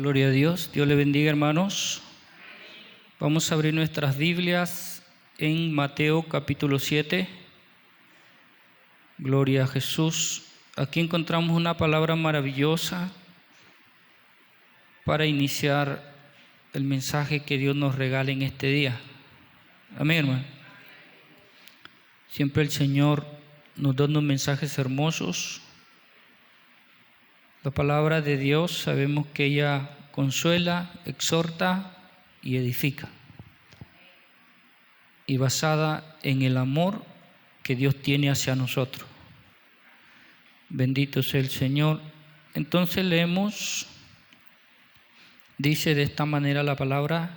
Gloria a Dios. Dios le bendiga, hermanos. Vamos a abrir nuestras Biblias en Mateo capítulo 7. Gloria a Jesús. Aquí encontramos una palabra maravillosa para iniciar el mensaje que Dios nos regala en este día. Amén, hermano. Siempre el Señor nos da unos mensajes hermosos. La palabra de Dios sabemos que ella consuela, exhorta y edifica. Y basada en el amor que Dios tiene hacia nosotros. Bendito sea el Señor. Entonces leemos, dice de esta manera la palabra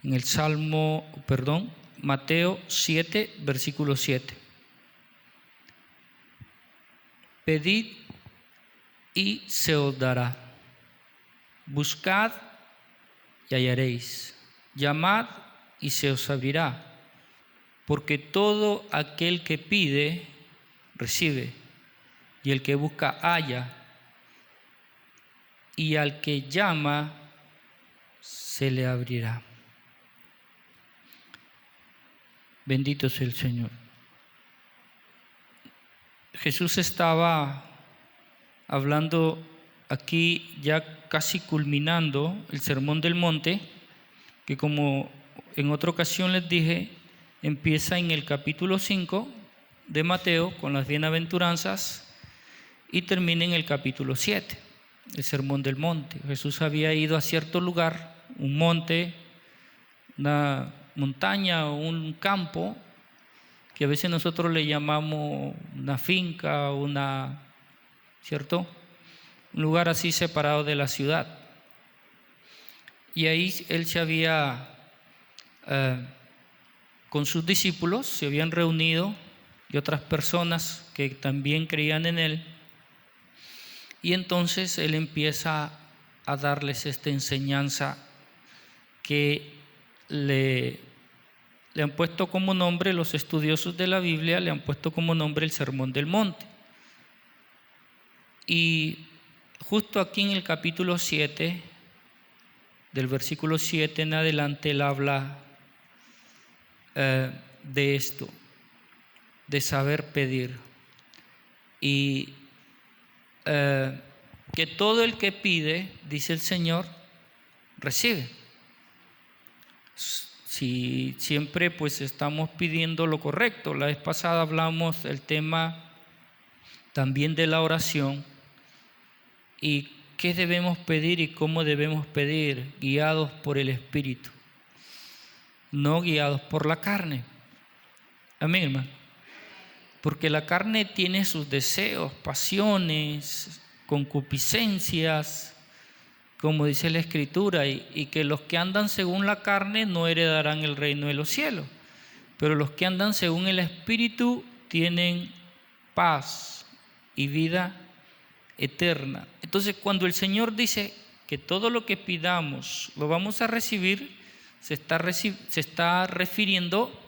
en el Mateo 7, versículo 7. Pedid y se os dará. Buscad y hallaréis. Llamad y se os abrirá. Porque todo aquel que pide, recibe. Y el que busca, halla. Y al que llama, se le abrirá. Bendito sea el Señor. Jesús estaba hablando aquí ya casi culminando el Sermón del Monte, que como en otra ocasión les dije, empieza en el capítulo 5 de Mateo con las bienaventuranzas y termina en el capítulo 7, el Sermón del Monte. Jesús había ido a cierto lugar, un monte, una montaña o un campo, que a veces nosotros le llamamos una finca, ¿cierto? Un lugar así separado de la ciudad. Y ahí él se había, con sus discípulos, se habían reunido y otras personas que también creían en él. Y entonces él empieza a darles esta enseñanza que le han puesto como nombre, los estudiosos de la Biblia le han puesto como nombre el Sermón del Monte. Y justo aquí en el capítulo 7, del versículo 7 en adelante, él habla de esto, de saber pedir. Y que todo el que pide, dice el Señor, recibe. Si siempre pues estamos pidiendo lo correcto. La vez pasada hablamos del tema también de la oración y qué debemos pedir y cómo debemos pedir, guiados por el Espíritu, no guiados por la carne. Amén, hermano. Porque la carne tiene sus deseos, pasiones, concupiscencias, como dice la Escritura, y que los que andan según la carne no heredarán el reino de los cielos, pero los que andan según el Espíritu tienen paz y vida eterna. Entonces, cuando el Señor dice que todo lo que pidamos lo vamos a recibir, se está refiriendo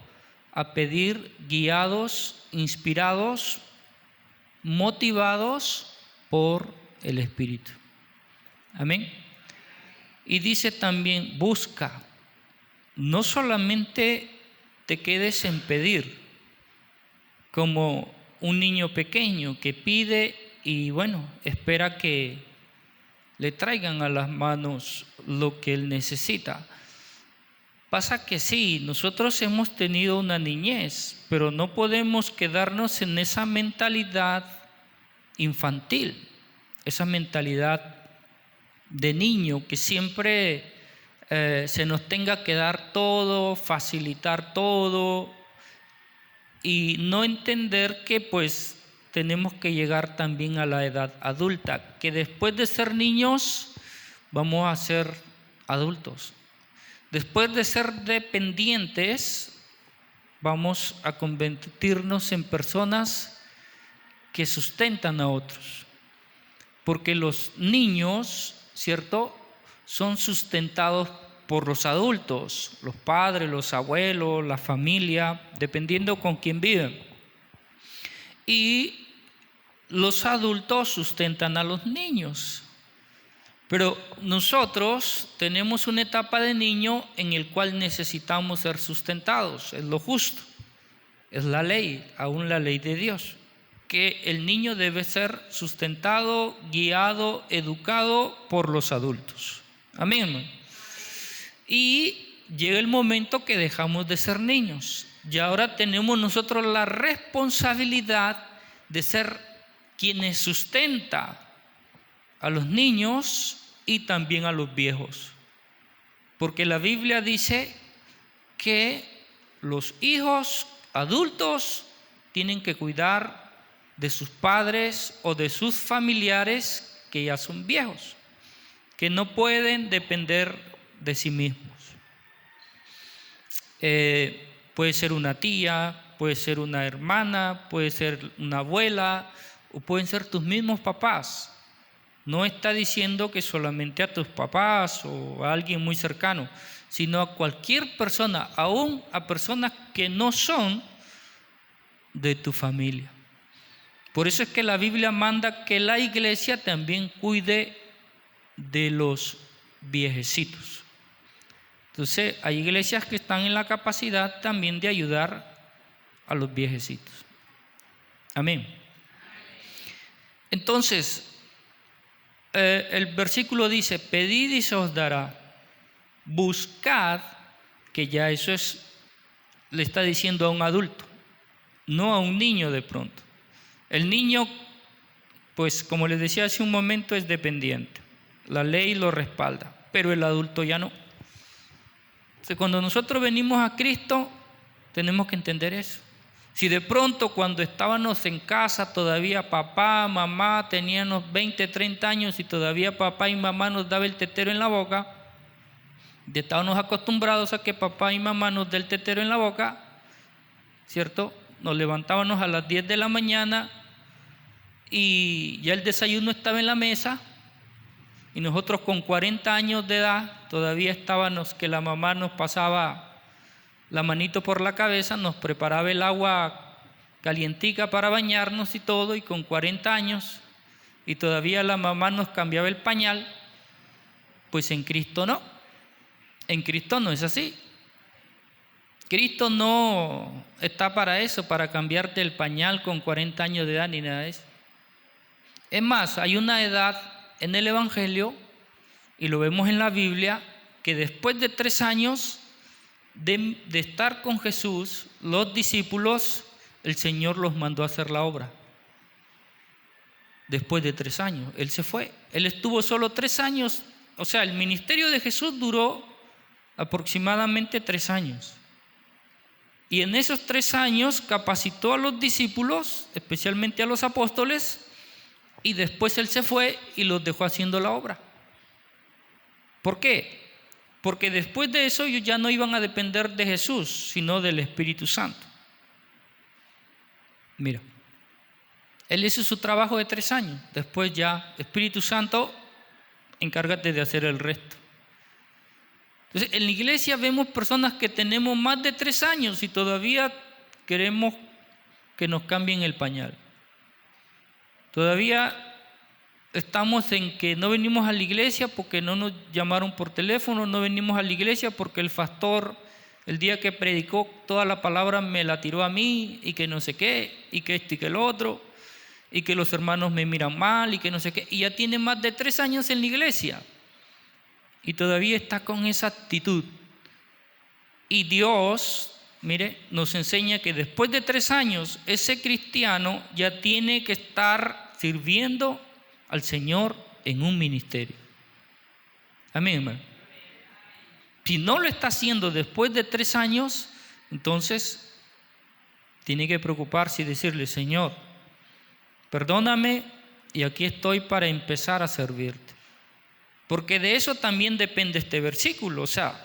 a pedir guiados, inspirados, motivados por el Espíritu. Amén. Y dice también, busca. No solamente te quedes en pedir, como un niño pequeño que pide y espera que le traigan a las manos lo que él necesita. Pasa que sí, nosotros hemos tenido una niñez, pero no podemos quedarnos en esa mentalidad infantil, esa mentalidad de niño que siempre se nos tenga que dar todo, facilitar todo y no entender que pues tenemos que llegar también a la edad adulta, que después de ser niños vamos a ser adultos. Después de ser dependientes vamos a convertirnos en personas que sustentan a otros. Porque los niños, ¿cierto?, son sustentados por los adultos, los padres, los abuelos, la familia, dependiendo con quién viven. Y los adultos sustentan a los niños. Pero nosotros tenemos una etapa de niño en el cual necesitamos ser sustentados, es lo justo, es la ley, aún la ley de Dios, que el niño debe ser sustentado, guiado, educado por los adultos. Amén, hermano. Y llega el momento que dejamos de ser niños y ahora tenemos nosotros la responsabilidad de ser quienes sustentan a los niños y también a los viejos. Porque la Biblia dice que los hijos adultos tienen que cuidar de sus padres o de sus familiares que ya son viejos, que no pueden depender de sí mismos. Puede ser una tía, puede ser una hermana, puede ser una abuela o pueden ser tus mismos papás. No está diciendo que solamente a tus papás o a alguien muy cercano, sino a cualquier persona, aún a personas que no son de tu familia. Por eso es que la Biblia manda que la iglesia también cuide de los viejecitos. Entonces, hay iglesias que están en la capacidad también de ayudar a los viejecitos. Amén. Entonces, el versículo dice, pedid y se os dará, buscad, que ya eso es, le está diciendo a un adulto, no a un niño de pronto. El niño, pues como les decía hace un momento, es dependiente, la ley lo respalda, pero el adulto ya no. Entonces, cuando nosotros venimos a Cristo, tenemos que entender eso. Si de pronto cuando estábamos en casa todavía papá, mamá, teníamos 20, 30 años y todavía papá y mamá nos daba el tetero en la boca, ya estábamos acostumbrados a que papá y mamá nos den el tetero en la boca, ¿cierto? Nos levantábamos a las 10 de la mañana y ya el desayuno estaba en la mesa y nosotros con 40 años de edad todavía estábamos que la mamá nos pasaba la manito por la cabeza, nos preparaba el agua calientica para bañarnos y todo, y con 40 años y todavía la mamá nos cambiaba el pañal. Pues en Cristo no, en Cristo no es así. Cristo no está para eso, para cambiarte el pañal con 40 años de edad ni nada de eso. Es más, hay una edad en el Evangelio, y lo vemos en la Biblia, que después de 3 años de estar con Jesús, los discípulos, el Señor los mandó a hacer la obra. Después de 3 años, Él se fue. Él estuvo solo 3 años, o sea, el ministerio de Jesús duró aproximadamente 3 años. Y en esos 3 años capacitó a los discípulos, especialmente a los apóstoles, y después Él se fue y los dejó haciendo la obra. ¿Por qué? Porque después de eso ellos ya no iban a depender de Jesús, sino del Espíritu Santo. Mira, Él hizo su trabajo de 3 años. Después ya, Espíritu Santo, encárgate de hacer el resto. Entonces, en la iglesia vemos personas que tenemos más de 3 años y todavía queremos que nos cambien el pañal. Todavía estamos en que no venimos a la iglesia porque no nos llamaron por teléfono, no venimos a la iglesia porque el pastor el día que predicó toda la palabra me la tiró a mí y que no sé qué, y que esto y que lo otro, y que los hermanos me miran mal y que no sé qué, y ya tiene más de 3 años en la iglesia y todavía está con esa actitud. Y Dios, mire, nos enseña que después de 3 años ese cristiano ya tiene que estar sirviendo al Señor en un ministerio. Amén, hermano. Si no lo está haciendo después de 3 años, entonces tiene que preocuparse y decirle: Señor, perdóname y aquí estoy para empezar a servirte. Porque de eso también depende este versículo. O sea,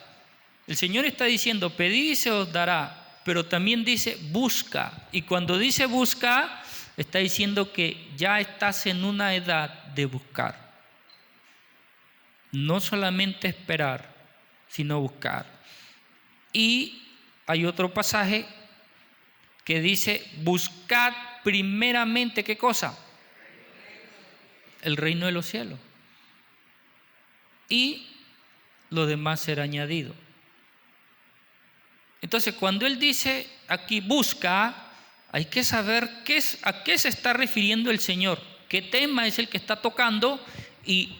el Señor está diciendo: pedid y se os dará, pero también dice busca. Y cuando dice busca, está diciendo que ya estás en una edad de buscar. No solamente esperar, sino buscar. Y hay otro pasaje que dice: buscad primeramente, ¿qué cosa? El reino de los cielos. y lo demás será añadido. Entonces, cuando Él dice aquí busca, hay que saber a qué se está refiriendo el Señor, qué tema es el que está tocando, y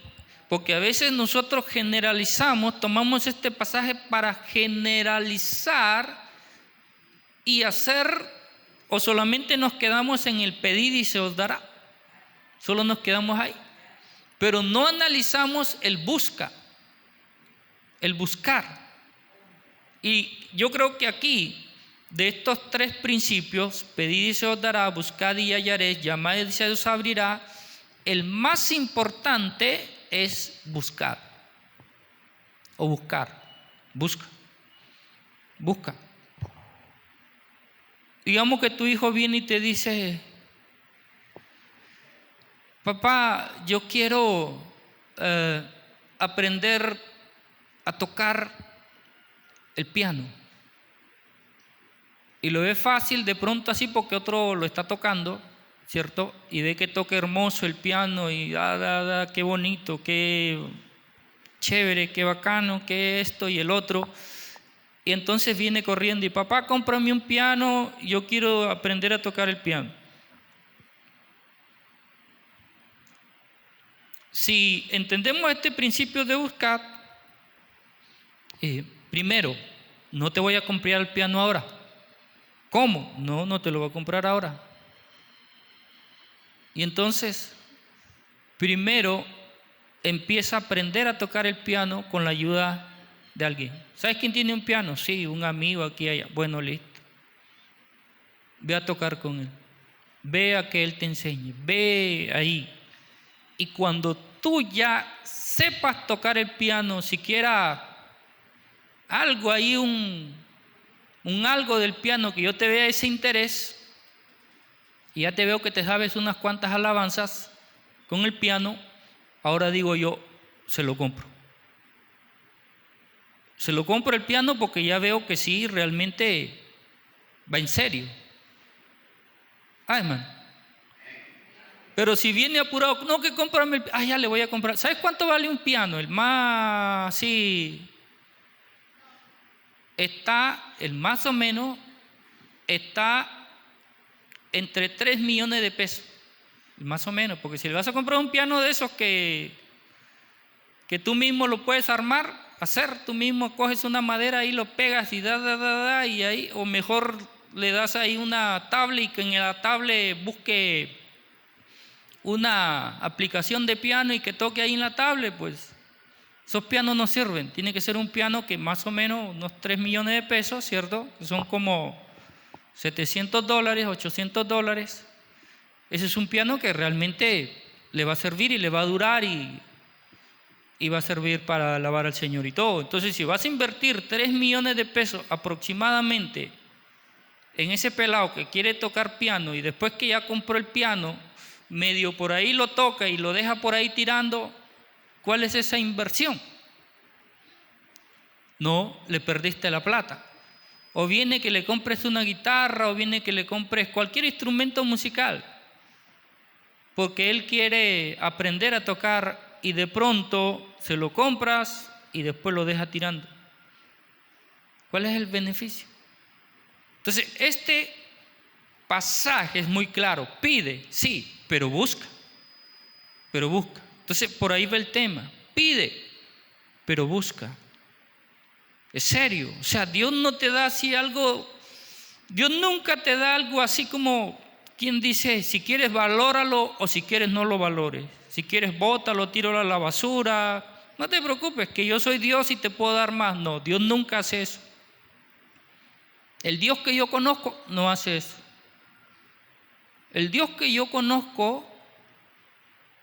porque a veces nosotros generalizamos, tomamos este pasaje para generalizar y hacer, o solamente nos quedamos en el pedir y se os dará, solo nos quedamos ahí, pero no analizamos el buscar. Y yo creo que aquí, de estos tres principios, pedid y se os dará, buscad y hallaréis, llamad y se os abrirá, el más importante es buscar. O buscar. Busca. Digamos que tu hijo viene y te dice: papá, yo quiero aprender a tocar el piano. Y lo ve fácil de pronto así porque otro lo está tocando, ¿cierto? Y ve que toca hermoso el piano y qué bonito, qué chévere, qué bacano, qué esto y el otro. Y entonces viene corriendo y: papá, cómprame un piano, yo quiero aprender a tocar el piano. Si entendemos este principio de buscar, primero, no te voy a comprar el piano ahora. ¿Cómo? No te lo voy a comprar ahora. Y entonces, primero, empieza a aprender a tocar el piano con la ayuda de alguien. ¿Sabes quién tiene un piano? Sí, un amigo aquí y allá. Bueno, listo. Ve a tocar con él. Ve a que él te enseñe. Ve ahí. Y cuando tú ya sepas tocar el piano, siquiera algo ahí, un algo del piano, que yo te vea ese interés, y ya te veo que te sabes unas cuantas alabanzas con el piano, ahora digo yo, se lo compro. Se lo compro el piano porque ya veo que sí, realmente va en serio. Hermano. Pero si viene apurado, no, que cómprame el, ya le voy a comprar. ¿Sabes cuánto vale un piano? El más, sí, el más o menos está entre 3 millones de pesos. Más o menos, porque si le vas a comprar un piano de esos que tú mismo lo puedes hacer, tú mismo coges una madera y lo pegas y y ahí, o mejor le das ahí una tablet y que en la tablet busque una aplicación de piano y que toque ahí en la tablet, pues esos pianos no sirven. Tiene que ser un piano que más o menos unos 3 millones de pesos, ¿cierto? Que son como $700, $800. Ese es un piano que realmente le va a servir y le va a durar y va a servir para alabar al Señor y todo. Entonces, si vas a invertir 3 millones de pesos aproximadamente en ese pelado que quiere tocar piano y después que ya compró el piano, medio por ahí lo toca y lo deja por ahí tirando, ¿cuál es esa inversión? No, le perdiste la plata. O viene que le compres una guitarra, o viene que le compres cualquier instrumento musical, porque él quiere aprender a tocar y de pronto se lo compras y después lo deja tirando. ¿Cuál es el beneficio? Entonces, este pasaje es muy claro. Pide, sí, pero busca. Entonces, por ahí va el tema. Pide, pero busca. Es serio. O sea, Dios no te da así algo. Dios nunca te da algo así como quien dice: si quieres valóralo, o si quieres no lo valores. Si quieres bótalo, tíralo a la basura. No te preocupes, que yo soy Dios y te puedo dar más. No, Dios nunca hace eso. El Dios que yo conozco no hace eso. El Dios que yo conozco,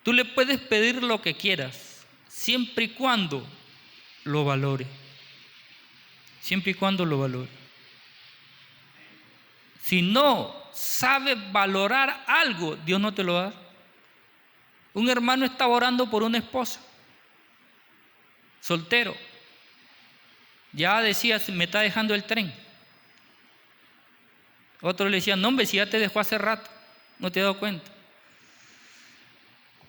tú le puedes pedir lo que quieras, siempre y cuando lo valore. Siempre y cuando lo valore. Si no sabes valorar algo, Dios no te lo da. Un hermano estaba orando por una esposa, soltero. Ya decía: me está dejando el tren. Otro le decía: no, hombre, si ya te dejó hace rato, no te has dado cuenta.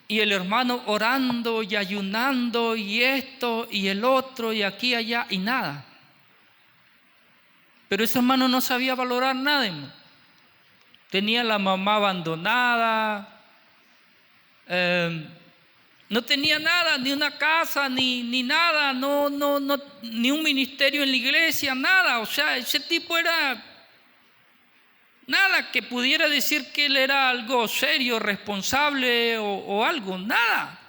Y el hermano orando y ayunando y esto y el otro y aquí y allá y nada. Pero ese hermano no sabía valorar nada, hermano. Tenía la mamá abandonada, no tenía nada, ni una casa, ni nada, ni un ministerio en la iglesia, nada. O sea, ese tipo era nada que pudiera decir que él era algo serio, responsable o algo, nada.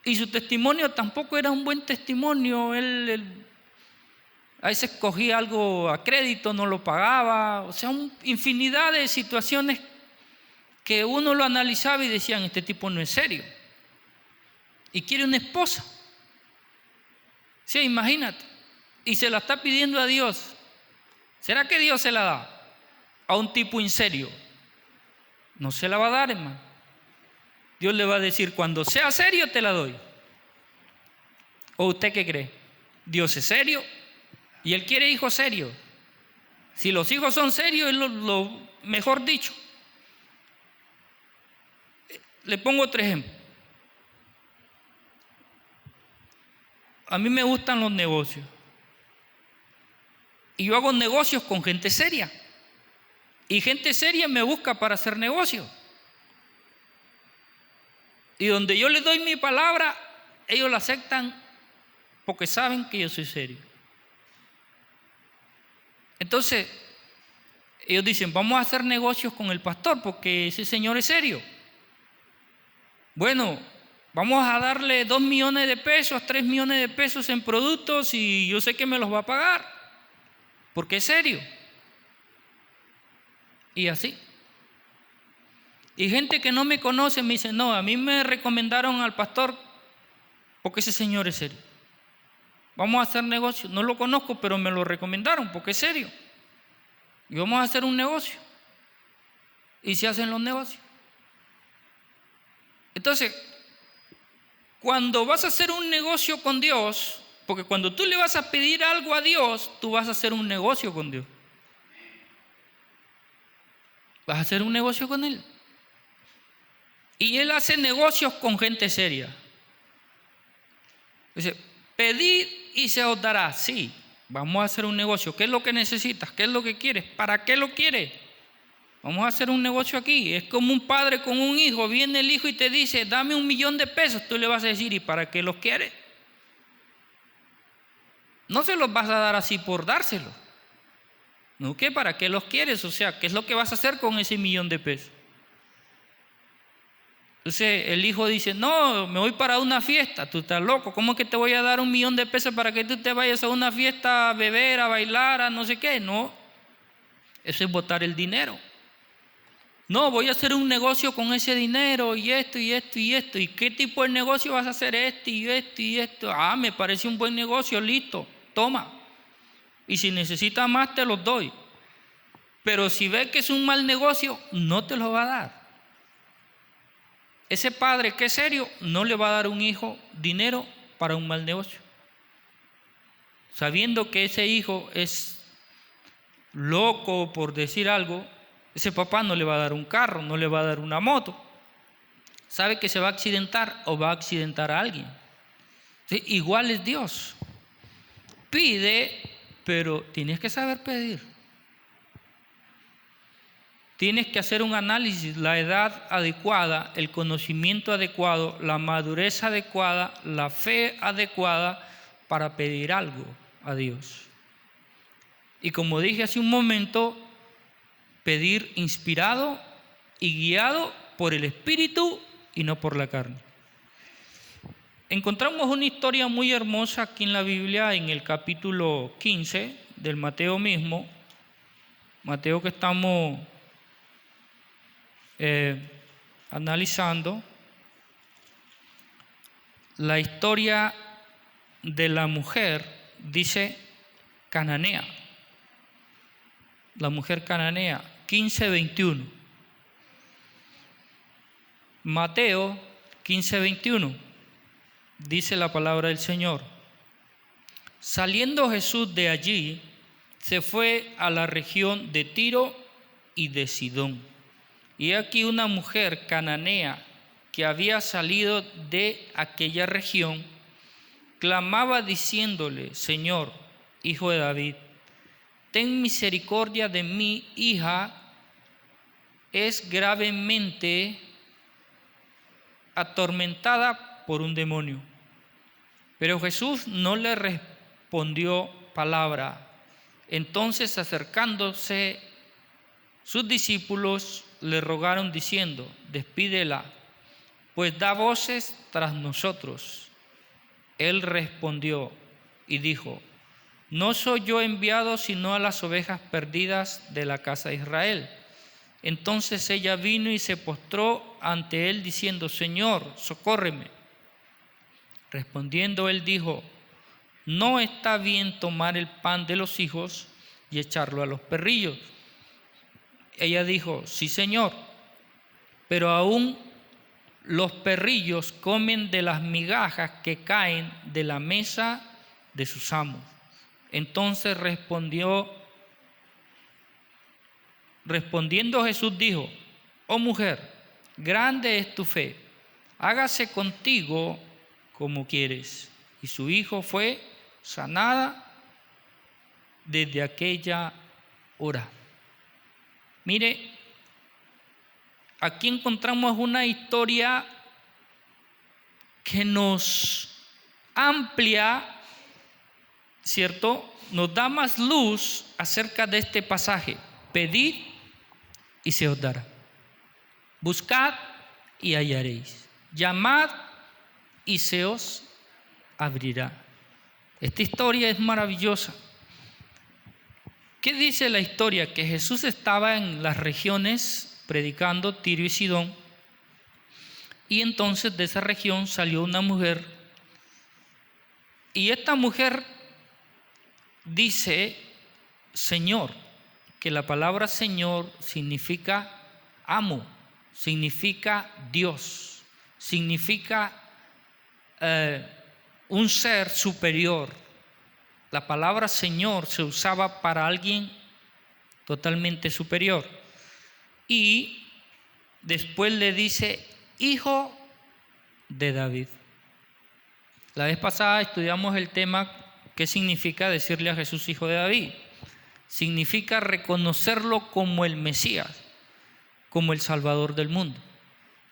Y su testimonio tampoco era un buen testimonio. Él a veces cogía algo a crédito, no lo pagaba. O sea, infinidad de situaciones que uno lo analizaba y decían, este tipo no es serio. Y quiere una esposa. Sí, imagínate. Y se la está pidiendo a Dios. ¿Será que Dios se la da a un tipo inserio? No se la va a dar, hermano. Dios le va a decir, cuando sea serio te la doy. ¿O usted qué cree? Dios es serio y Él quiere hijos serios. Si los hijos son serios, es lo mejor dicho. Le pongo otro ejemplo. A mí me gustan los negocios. Y yo hago negocios con gente seria. Y gente seria me busca para hacer negocios. Y donde yo les doy mi palabra, ellos la aceptan porque saben que yo soy serio. Entonces, ellos dicen, vamos a hacer negocios con el pastor porque ese señor es serio. Bueno, vamos a darle 2 millones de pesos, 3 millones de pesos en productos y yo sé que me los va a pagar porque es serio. Y así. Y gente que no me conoce me dice, no, a mí me recomendaron al pastor porque ese señor es serio. Vamos a hacer negocio. No lo conozco, pero me lo recomendaron porque es serio. Y vamos a hacer un negocio. Y se hacen los negocios. Entonces, cuando vas a hacer un negocio con Dios, porque cuando tú le vas a pedir algo a Dios, tú vas a hacer un negocio con Dios. Vas a hacer un negocio con Él. Y Él hace negocios con gente seria. Dice, pedid y se os dará. Sí, vamos a hacer un negocio. ¿Qué es lo que necesitas? ¿Qué es lo que quieres? ¿Para qué lo quieres? Vamos a hacer un negocio aquí. Es como un padre con un hijo. Viene el hijo y te dice, dame 1 millón de pesos. Tú le vas a decir, ¿y para qué los quieres? No se los vas a dar así por dárselo. ¿No? ¿Qué? ¿Para qué los quieres? O sea, ¿qué es lo que vas a hacer con ese 1 millón de pesos? Entonces el hijo dice, no, me voy para una fiesta. Tú estás loco. ¿Cómo es que te voy a dar 1 millón de pesos para que tú te vayas a una fiesta a beber, a bailar, a no sé qué? No. Eso es botar el dinero. No, voy a hacer un negocio con ese dinero y esto y esto y esto. ¿Y qué tipo de negocio vas a hacer? Este y esto y esto. Ah, me parece un buen negocio, listo, toma. Y si necesitas más, te los doy. Pero si ves que es un mal negocio, no te lo va a dar. Ese padre que es serio no le va a dar a un hijo dinero para un mal negocio. Sabiendo que ese hijo es loco, por decir algo, ese papá no le va a dar un carro, no le va a dar una moto. Sabe que se va a accidentar o va a accidentar a alguien. ¿Sí? Igual es Dios. Pide, pero tienes que saber pedir. Tienes que hacer un análisis, la edad adecuada, el conocimiento adecuado, la madurez adecuada, la fe adecuada para pedir algo a Dios. Y como dije hace un momento, pedir inspirado y guiado por el Espíritu y no por la carne. Encontramos una historia muy hermosa aquí en la Biblia, en el capítulo 15 del Mateo mismo. Mateo que estamos analizando. La historia de la mujer, dice cananea. La mujer cananea, 15:21. Mateo 15:21. Dice la palabra del Señor. Saliendo Jesús de allí, se fue a la región de Tiro y de Sidón. y aquí una mujer cananea que había salido de aquella región, clamaba diciéndole: Señor, hijo de David, ten misericordia de mi hija, es gravemente atormentada por un demonio. Pero Jesús no le respondió palabra. Entonces, acercándose sus discípulos, le rogaron diciendo: despídela, pues da voces tras nosotros. Él respondió y dijo: no soy yo enviado sino a las ovejas perdidas de la casa de Israel. Entonces ella vino y se postró ante él diciendo: Señor, socórreme. Respondiendo él dijo: no está bien tomar el pan de los hijos y echarlo a los perrillos. Ella dijo: sí, Señor, pero aún los perrillos comen de las migajas que caen de la mesa de sus amos. Entonces respondiendo Jesús dijo: oh mujer, grande es tu fe, hágase contigo como quieres. Y su hijo fue sanada desde aquella hora. Mire, aquí encontramos una historia que nos amplia, ¿cierto? Nos da más luz acerca de este pasaje. Pedid y se os dará. Buscad y hallaréis. Llamad y se os abrirá. Esta historia es maravillosa. ¿Qué dice la historia? Que Jesús estaba en las regiones predicando, Tiro y Sidón, y entonces de esa región salió una mujer, y esta mujer dice Señor, que la palabra Señor significa amo, significa Dios, significa un ser superior. La palabra Señor se usaba para alguien totalmente superior. Y después le dice: hijo de David. La vez pasada estudiamos el tema: ¿qué significa decirle a Jesús hijo de David? Significa reconocerlo como el Mesías, como el Salvador del mundo.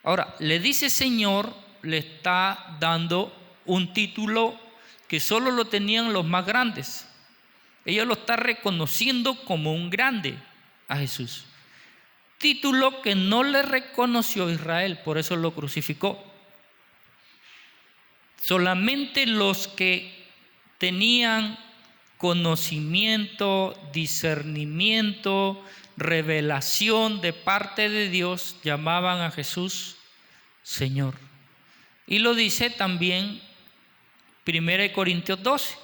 Ahora, le dice Señor, le está dando un título que solo lo tenían los más grandes. Ella lo está reconociendo como un grande a Jesús. Título que no le reconoció Israel, por eso lo crucificó. Solamente los que tenían conocimiento, discernimiento, revelación de parte de Dios llamaban a Jesús Señor. Y lo dice también 1 Corintios 12,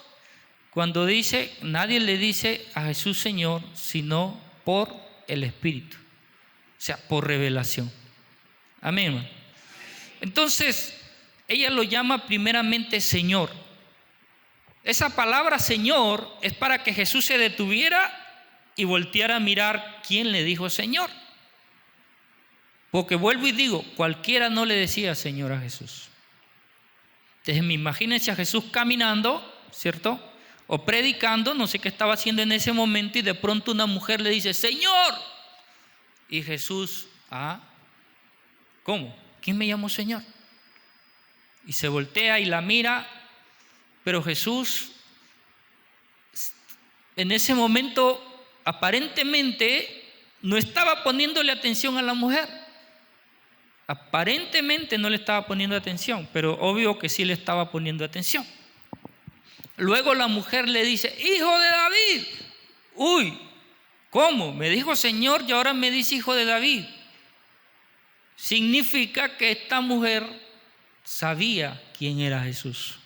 cuando dice: nadie le dice a Jesús Señor sino por el Espíritu, o sea, por revelación. Amén. Entonces ella lo llama primeramente Señor. Esa palabra Señor es para que Jesús se detuviera y volteara a mirar quién le dijo Señor. Porque vuelvo y digo, cualquiera no le decía Señor a Jesús. Entonces imagínense a Jesús caminando, ¿cierto? O predicando, no sé qué estaba haciendo en ese momento, y de pronto una mujer le dice Señor. Y Jesús: ¿cómo? ¿Quién me llamó Señor? Y se voltea y la mira, pero Jesús en ese momento aparentemente no estaba poniéndole atención a la mujer. Aparentemente no le estaba poniendo atención, pero obvio que sí le estaba poniendo atención. Luego la mujer le dice: hijo de David. Uy, ¿cómo? Me dijo Señor y ahora me dice hijo de David. Significa que esta mujer sabía quién era Jesús.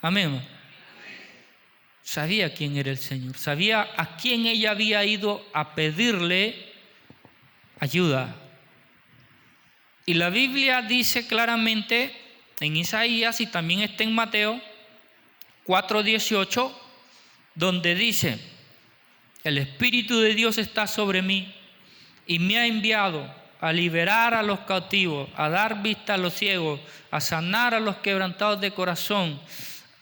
Amén. Sabía quién era el Señor, sabía a quién ella había ido a pedirle ayuda. Y la Biblia dice claramente en Isaías, y también está en Mateo 4:18, donde dice: el Espíritu de Dios está sobre mí y me ha enviado a liberar a los cautivos, a dar vista a los ciegos, a sanar a los quebrantados de corazón,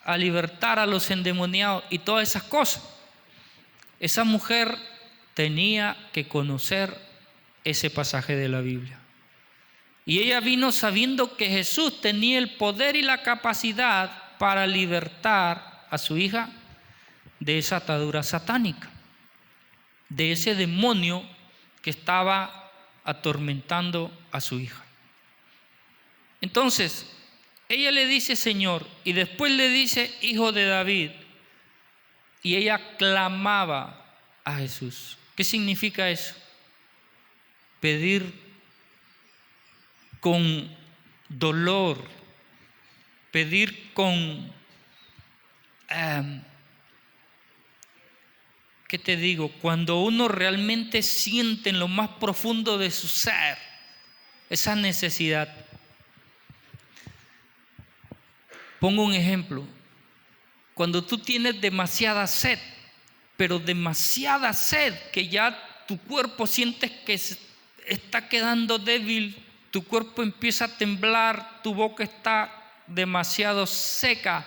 a libertar a los endemoniados y todas esas cosas. Esa mujer tenía que conocer ese pasaje de la Biblia. Y ella vino sabiendo que Jesús tenía el poder y la capacidad para libertar a su hija de esa atadura satánica, de ese demonio que estaba atormentando a su hija. Entonces, ella le dice Señor y después le dice Hijo de David, y ella clamaba a Jesús. ¿Qué significa eso? Pedir con dolor, pedir con, ¿qué te digo? Cuando uno realmente siente en lo más profundo de su ser esa necesidad. Pongo un ejemplo. Cuando tú tienes demasiada sed, pero demasiada sed, que ya tu cuerpo sientes que está quedando débil, tu cuerpo empieza a temblar, tu boca está demasiado seca,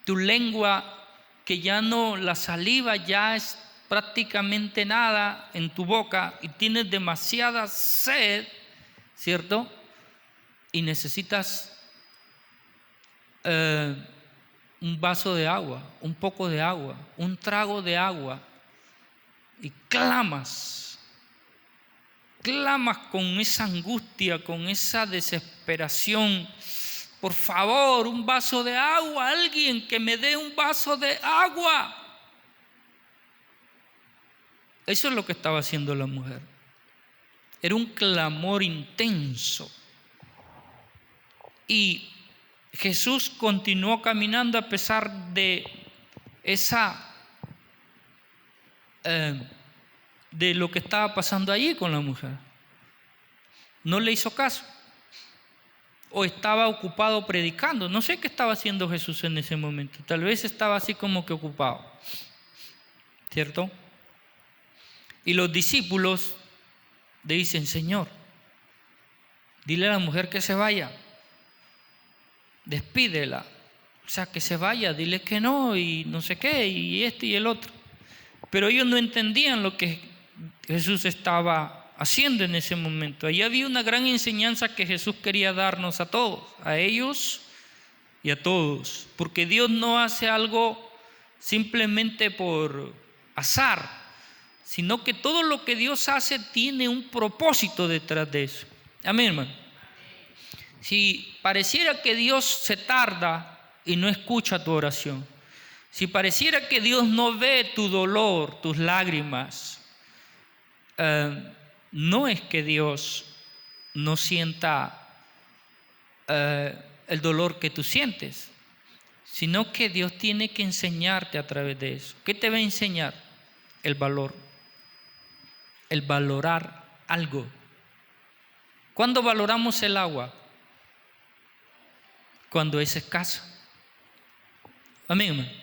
tu lengua, que ya no, la saliva ya es prácticamente nada en tu boca y tienes demasiada sed, ¿cierto? Y necesitas un vaso de agua, un poco de agua, un trago de agua, y clamas con esa angustia, con esa desesperación: por favor, un vaso de agua, alguien que me dé un vaso de agua. Eso es lo que estaba haciendo la mujer. Era un clamor intenso. Y Jesús continuó caminando a pesar de de lo que estaba pasando allí con la mujer. No le hizo caso, o estaba ocupado predicando. No sé qué estaba haciendo Jesús en ese momento. Tal vez estaba así como que ocupado, ¿cierto? Y los discípulos le dicen: Señor, dile a la mujer que se vaya, despídela, o sea, que se vaya, dile que no, y no sé qué, y esto y el otro. Pero ellos no entendían lo que Jesús estaba haciendo en ese momento. Allí había una gran enseñanza que Jesús quería darnos a todos, a ellos y a todos, porque Dios no hace algo simplemente por azar, sino que todo lo que Dios hace tiene un propósito detrás de eso. Amén, hermano. Si pareciera que Dios se tarda y no escucha tu oración, si pareciera que Dios no ve tu dolor, tus lágrimas, no es que Dios no sienta el dolor que tú sientes, sino que Dios tiene que enseñarte a través de eso. ¿Qué te va a enseñar? El valor, el valorar algo. ¿Cuándo valoramos el agua? Cuando es escaso. Amén, hermano.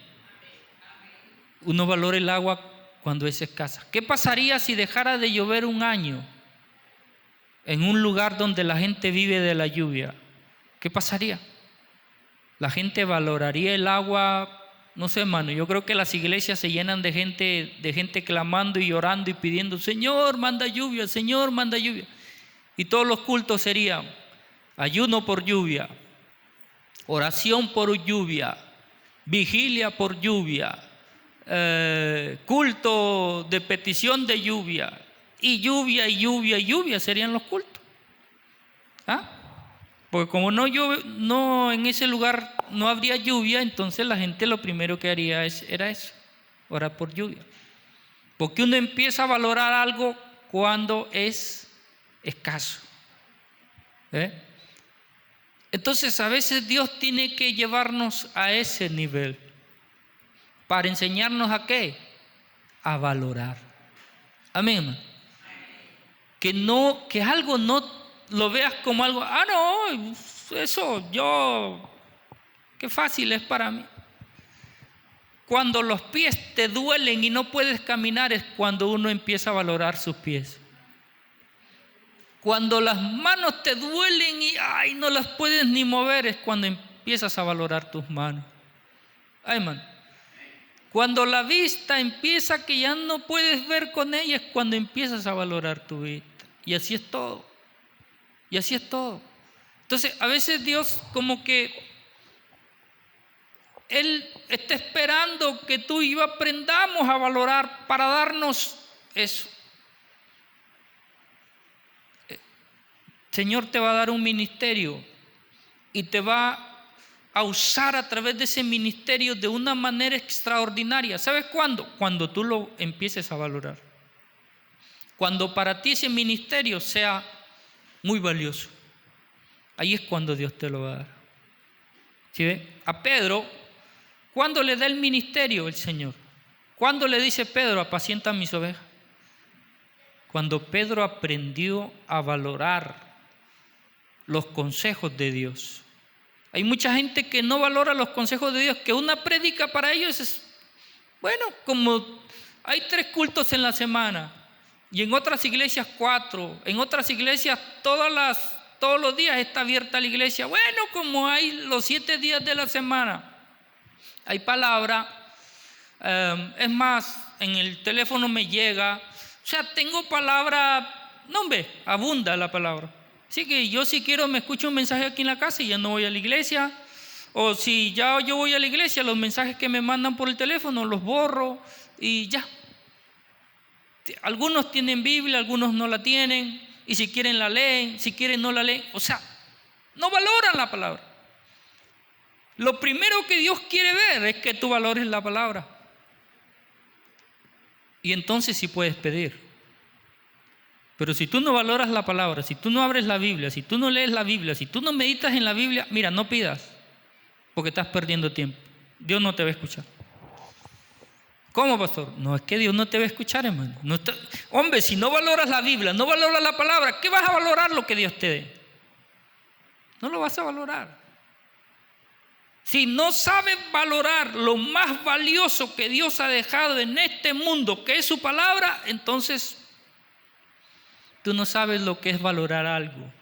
Uno valora el agua cuando es escasa. ¿Qué pasaría si dejara de llover un año en un lugar donde la gente vive de la lluvia? ¿Qué pasaría? La gente valoraría el agua. No sé, hermano, yo creo que las iglesias se llenan de gente clamando y llorando y pidiendo: Señor, manda lluvia, Señor, manda lluvia. Y todos los cultos serían ayuno por lluvia, oración por lluvia, vigilia por lluvia, culto de petición de lluvia, y lluvia y lluvia y lluvia serían los cultos. Porque como no en ese lugar no habría lluvia, entonces la gente lo primero que haría era eso, orar por lluvia. Porque uno empieza a valorar algo cuando es escaso. Entonces a veces Dios tiene que llevarnos a ese nivel para enseñarnos ¿a qué? A valorar. Amén. Que algo no lo veas como algo: no, eso qué fácil es para mí. Cuando los pies te duelen y no puedes caminar es cuando uno empieza a valorar sus pies. Cuando las manos te duelen y ay, no las puedes ni mover, es cuando empiezas a valorar tus manos. Ay, hermano. Cuando la vista empieza que ya no puedes ver con ella, es cuando empiezas a valorar tu vista. Y así es todo. Y así es todo. Entonces, a veces Dios como que Él está esperando que tú y yo aprendamos a valorar para darnos eso. El Señor te va a dar un ministerio y te va a usar a través de ese ministerio de una manera extraordinaria. ¿Sabes cuándo? Cuando tú lo empieces a valorar. Cuando para ti ese ministerio sea muy valioso. Ahí es cuando Dios te lo va a dar. ¿Sí ve? A Pedro, ¿cuándo le da el ministerio el Señor? ¿Cuándo le dice Pedro, apacienta mis ovejas? Cuando Pedro aprendió a valorar los consejos de Dios. Hay mucha gente que no valora los consejos de Dios, que una prédica para ellos es, bueno, como hay 3 cultos en la semana y en otras iglesias 4, en otras iglesias todos los días está abierta la iglesia. Bueno, como hay los 7 días de la semana, hay palabra, es más, en el teléfono me llega, o sea, tengo palabra, no hombre, abunda la palabra. Así que yo si quiero me escucho un mensaje aquí en la casa y ya no voy a la iglesia, o si ya yo voy a la iglesia, los mensajes que me mandan por el teléfono los borro y ya. Algunos tienen Biblia, algunos no la tienen, y si quieren la leen, si quieren no la leen, o sea, no valoran la palabra. Lo primero que Dios quiere ver es que tú valores la palabra. Y entonces sí puedes pedir. Pero si tú no valoras la palabra, si tú no abres la Biblia, si tú no lees la Biblia, si tú no meditas en la Biblia, mira, no pidas, porque estás perdiendo tiempo. Dios no te va a escuchar. ¿Cómo, pastor? No, es que Dios no te va a escuchar, hermano. Hombre, si no valoras la Biblia, no valoras la palabra, ¿qué vas a valorar lo que Dios te dé? No lo vas a valorar. Si no sabes valorar lo más valioso que Dios ha dejado en este mundo, que es su palabra, entonces tú no sabes lo que es valorar algo.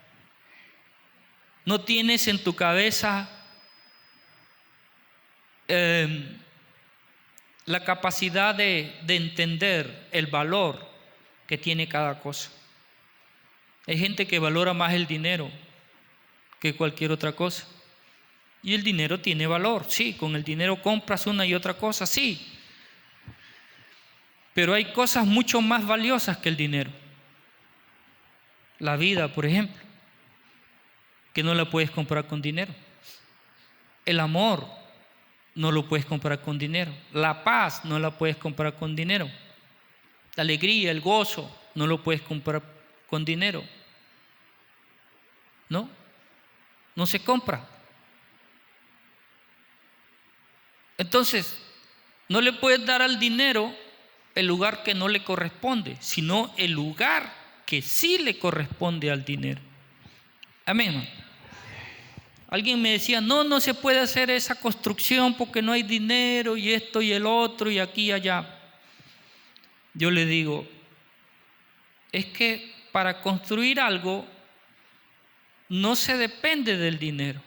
No tienes en tu cabeza la capacidad de entender el valor que tiene cada cosa. Hay gente que valora más el dinero que cualquier otra cosa. Y el dinero tiene valor, sí, con el dinero compras una y otra cosa, sí. Pero hay cosas mucho más valiosas que el dinero. La vida, por ejemplo, que no la puedes comprar con dinero. El amor no lo puedes comprar con dinero. La paz no la puedes comprar con dinero. La alegría, el gozo, no lo puedes comprar con dinero. No, no se compra. Entonces, no le puedes dar al dinero el lugar que no le corresponde, sino el lugar que sí le corresponde al dinero. Amén, hermano. Alguien me decía, no se puede hacer esa construcción porque no hay dinero y esto y el otro y aquí y allá. Yo le digo, es que para construir algo no se depende del dinero.